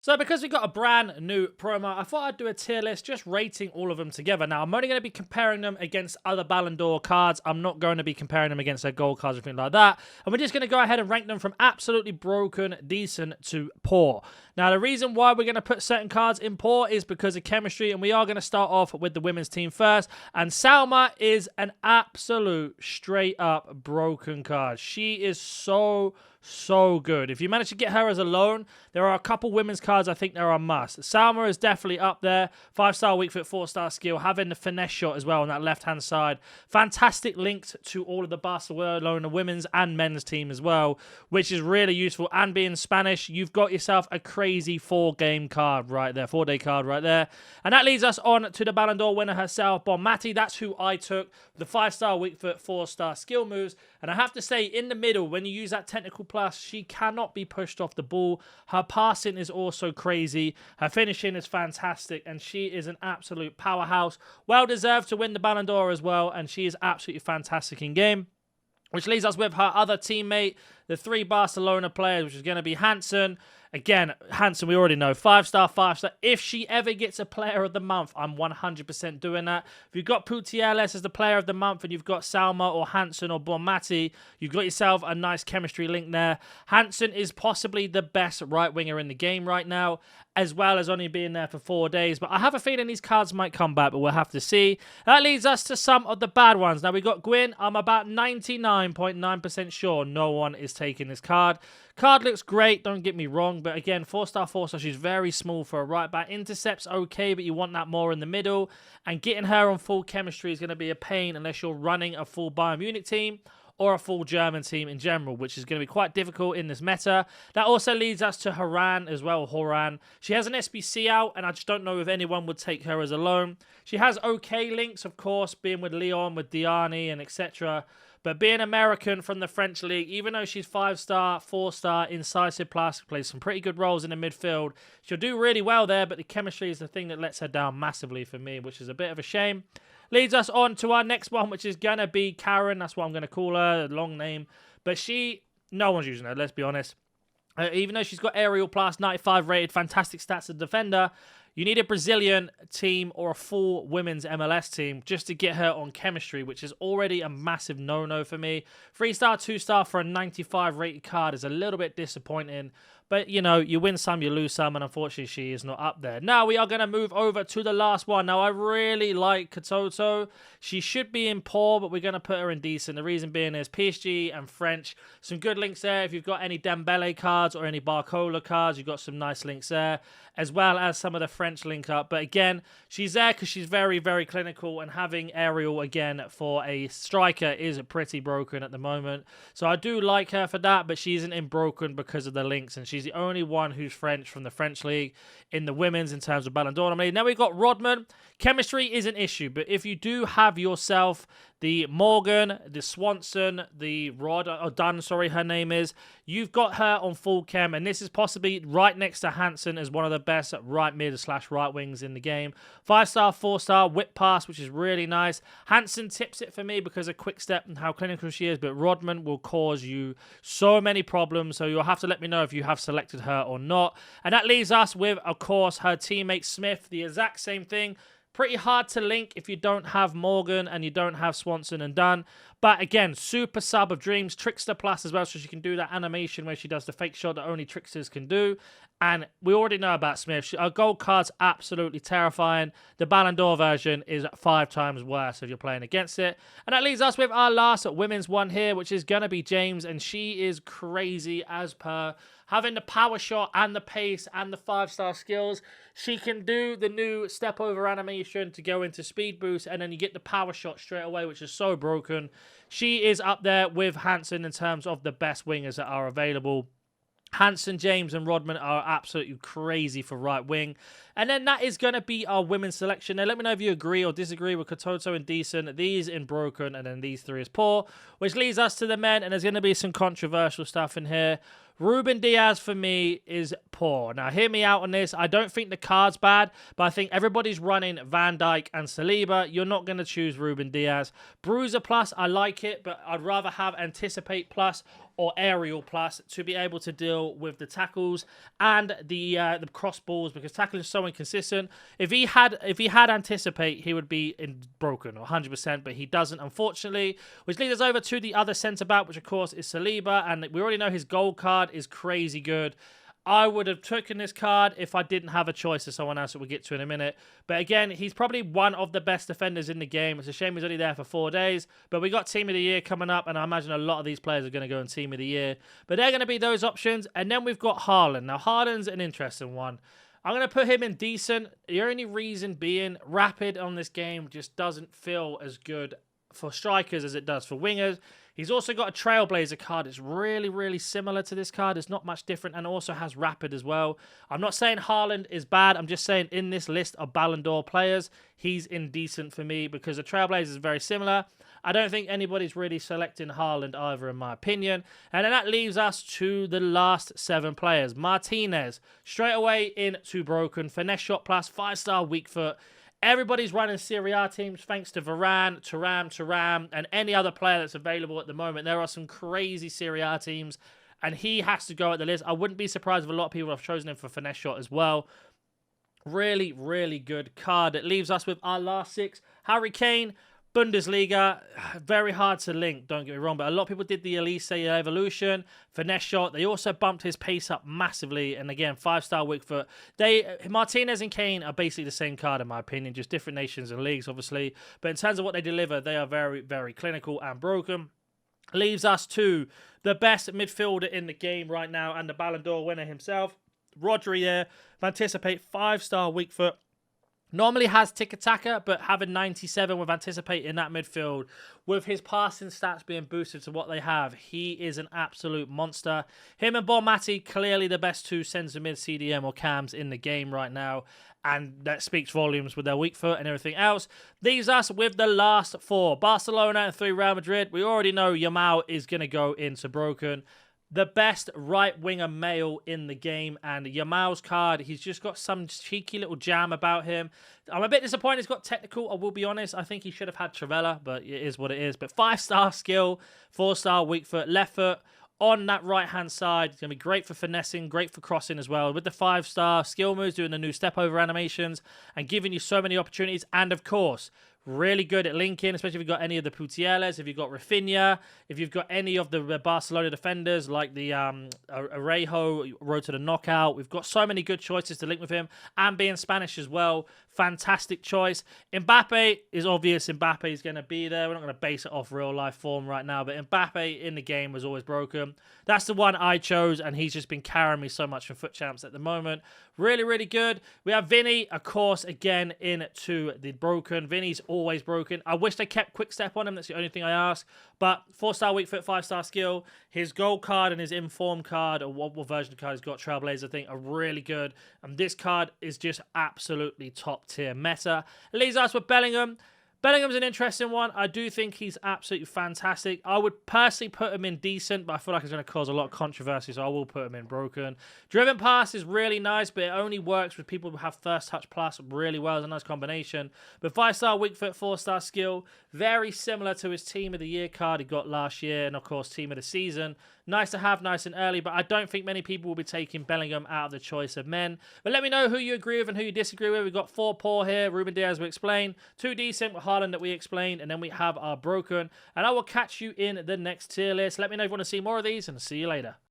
So because we got a brand new promo, I thought I'd do a tier list just rating all of them together. Now, I'm only going to be comparing them against other Ballon d'Or cards. I'm not going to be comparing them against their gold cards or anything like that. And we're just going to go ahead and rank them from absolutely broken, decent to poor. Now, the reason why we're going to put certain cards in poor is because of chemistry, and we are going to start off with the women's team first. And Salma is an absolute straight-up broken card. She is so good. If you manage to get her as a loan, there are a couple women's cards I think there are must. Salma is definitely up there. 5-star weak foot, 4-star skill, having the finesse shot as well on that left-hand side. Fantastic links to all of the Barcelona women's and men's team as well, which is really useful. And being Spanish, you've got yourself a crazy 4-game card right there, 4-day card right there. And that leads us on to the Ballon d'Or winner herself, Bonmati. That's who I took. The 5-star weak foot, 4-star skill moves. And I have to say, in the middle, when you use that technical plus, she cannot be pushed off the ball. Her passing is also crazy. Her finishing is fantastic. And she is an absolute powerhouse. Well deserved to win the Ballon d'Or as well. And she is absolutely fantastic in game. Which leaves us with her other teammate, the 3 Barcelona players, which is going to be Hansen. Again, Hansen, we already know, 5-star, 5-star. If she ever gets a player of the month, I'm 100% doing that. If you've got Putellas as the player of the month and you've got Salma or Hansen or Bonmati, you've got yourself a nice chemistry link there. Hansen is possibly the best right winger in the game right now, as well as only being there for 4 days. But I have a feeling these cards might come back, but we'll have to see. That leads us to some of the bad ones. Now, we got Gwyn. I'm about 99.9% sure no one is taking this card. Card looks great, don't get me wrong, but again, 4-star, 4-star, she's very small for a right back. Intercept's okay, but you want that more in the middle. And getting her on full chemistry is going to be a pain unless you're running a full Bayern Munich team or a full German team in general, which is going to be quite difficult in this meta. That also leads us to Haran as well, Horan. She has an SBC out, and I just don't know if anyone would take her as a loan. She has okay links, of course, being with Lyon, with Diani, and etc., but being American from the French league, even though she's 5-star, 4-star, incisive plus, plays some pretty good roles in the midfield, she'll do really well there, but the chemistry is the thing that lets her down massively for me, which is a bit of a shame. Leads us on to our next one, which is going to be Karen. That's what I'm going to call her, a long name. But no one's using her, let's be honest. Even though she's got aerial plus, 95 rated, fantastic stats as a defender, you need a Brazilian team or a full women's MLS team just to get her on chemistry, which is already a massive no-no for me. 3-star, 2-star for a 95 rated card is a little bit disappointing. But, you know, you win some, you lose some, and unfortunately she is not up there. Now we are going to move over to the last one. Now, I really like Katoto. She should be in poor, but we're going to put her in decent. The reason being is PSG and French. Some good links there. If you've got any Dembele cards or any Barcola cards, you've got some nice links there, as well as some of the French link up. But again, she's there because she's very, very clinical, and having aerial, again, for a striker is pretty broken at the moment. So I do like her for that, but she isn't in broken because of the links, and she's the only one who's French from the French league in the women's in terms of Ballon d'Or. Now we've got Rodman. Chemistry is an issue, but if you do have yourself the Morgan, the Swanson, the Dunn, sorry, her name is, you've got her on full chem, and this is possibly right next to Hansen as one of the best right mid / right wings in the game. 5-star, 4-star, whip pass, which is really nice. Hansen tips it for me because of quick step and how clinical she is, but Rodman will cause you so many problems, so you'll have to let me know if you have selected her or not. And that leaves us with, of course, her teammate Smith, the exact same thing. Pretty hard to link if you don't have Morgan and you don't have Swanson and Dunn. But again, super sub of dreams, Trickster plus as well, so she can do that animation where she does the fake shot that only Tricksters can do. And we already know about Smith. Her gold card's absolutely terrifying. The Ballon d'Or version is 5 times worse if you're playing against it. And that leaves us with our last women's one here, which is going to be James. And she is crazy as per. Having the power shot and the pace and the 5-star skills, she can do the new step over animation to go into speed boost, and then you get the power shot straight away, which is so broken. She is up there with Hansen in terms of the best wingers that are available. Hansen, James, and Rodman are absolutely crazy for right wing. And then that is going to be our women's selection. Now, let me know if you agree or disagree with Katoto in decent, these in broken, and then these 3 is poor. Which leads us to the men, and there's going to be some controversial stuff in here. Ruben Diaz for me is poor. Now, hear me out on this. I don't think the card's bad, but I think everybody's running Van Dijk and Saliba. You're not going to choose Ruben Diaz. Bruiser Plus, I like it, but I'd rather have Anticipate Plus or Aerial Plus to be able to deal with the tackles and the cross balls, because tackling is so inconsistent. If he had Anticipate, he would be broken 100%, but he doesn't, unfortunately. Which leads us over to the other centre back, which of course is Saliba, and we already know his gold card is crazy good. I would have taken this card if I didn't have a choice of someone else that we'll get to in a minute. But again, he's probably one of the best defenders in the game. It's a shame he's only there for 4 days. But we got Team of the Year coming up, and I imagine a lot of these players are going to go in Team of the Year. But they're going to be those options. And then we've got Haaland. Now, Haaland's an interesting one. I'm going to put him in decent. The only reason being, Rapid on this game just doesn't feel as good for strikers as it does for wingers. He's also got a Trailblazer card. It's really, really similar to this card. It's not much different, and also has Rapid as well. I'm not saying Haaland is bad. I'm just saying in this list of Ballon d'Or players, he's indecent for me because the Trailblazer is very similar. I don't think anybody's really selecting Haaland either, in my opinion. And then that leaves us to the last 7 players. Martinez, straight away into broken. Finesse shot plus, 5-star weak foot. Everybody's running Serie A teams thanks to Varane, Thuram, and any other player that's available at the moment. There are some crazy Serie A teams, and he has to go at the list. I wouldn't be surprised if a lot of people have chosen him for finesse shot as well. Really, really good card. It leaves us with our last 6. Harry Kane, Bundesliga, very hard to link, don't get me wrong, but a lot of people did the Elise Evolution, finesse shot. They also bumped his pace up massively, and again, 5-star weak foot. Martinez and Kane are basically the same card, in my opinion, just different nations and leagues, obviously. But in terms of what they deliver, they are very, very clinical and broken. Leaves us to the best midfielder in the game right now, and the Ballon d'Or winner himself, Rodri there. Anticipate, 5-star weak foot. Normally has tiki-taka, but having 97 with Anticipate in that midfield, with his passing stats being boosted to what they have, he is an absolute monster. Him and Bonmati, clearly the best 2 centre mid CDM or cams in the game right now, and that speaks volumes with their weak foot and everything else. Leaves us with the last 4. Barcelona and 3 Real Madrid. We already know Yamal is going to go into broken. The best right-winger male in the game, and Yamal's card, he's just got some cheeky little jam about him. I'm a bit disappointed he's got technical, I will be honest. I think he should have had Trivela, but it is what it is. But 5-star skill, 4-star weak foot, left foot on that right-hand side. It's going to be great for finessing, great for crossing as well. With the 5-star skill moves, doing the new step-over animations, and giving you so many opportunities. And, of course, really good at linking, especially if you've got any of the Putieles, if you've got Rafinha, if you've got any of the Barcelona defenders like the Arejo, road to the knockout. We've got so many good choices to link with him, and being Spanish as well. Fantastic choice. Mbappe is obvious. Mbappe is going to be there. We're not going to base it off real-life form right now, but Mbappe in the game was always broken. That's the one I chose, and he's just been carrying me so much for FUT Champs at the moment. Really, really good. We have Vinny, of course, again into the broken. Vinny's always broken. I wish they kept quick step on him. That's the only thing I ask. But 4-star weak foot, 5-star skill. His gold card and his inform card, or what version of card he's got, Trailblazer, I think, are really good. And this card is just absolutely top tier meta. It leaves us with Bellingham. Bellingham's an interesting one. I do think he's absolutely fantastic. I would personally put him in decent, but I feel like it's going to cause a lot of controversy, so I will put him in broken. Driven pass is really nice, but it only works with people who have first touch plus really well. It's a nice combination. But 5-star weak foot, 4-star skill, very similar to his Team of the Year card he got last year, and of course Team of the Season. Nice to have, nice and early, but I don't think many people will be taking Bellingham out of the choice of men. But let me know who you agree with and who you disagree with. We've got 4 poor here. Ruben Diaz we explained. 2 decent with Haaland that we explained. And then we have our broken. And I will catch you in the next tier list. Let me know if you want to see more of these, and see you later.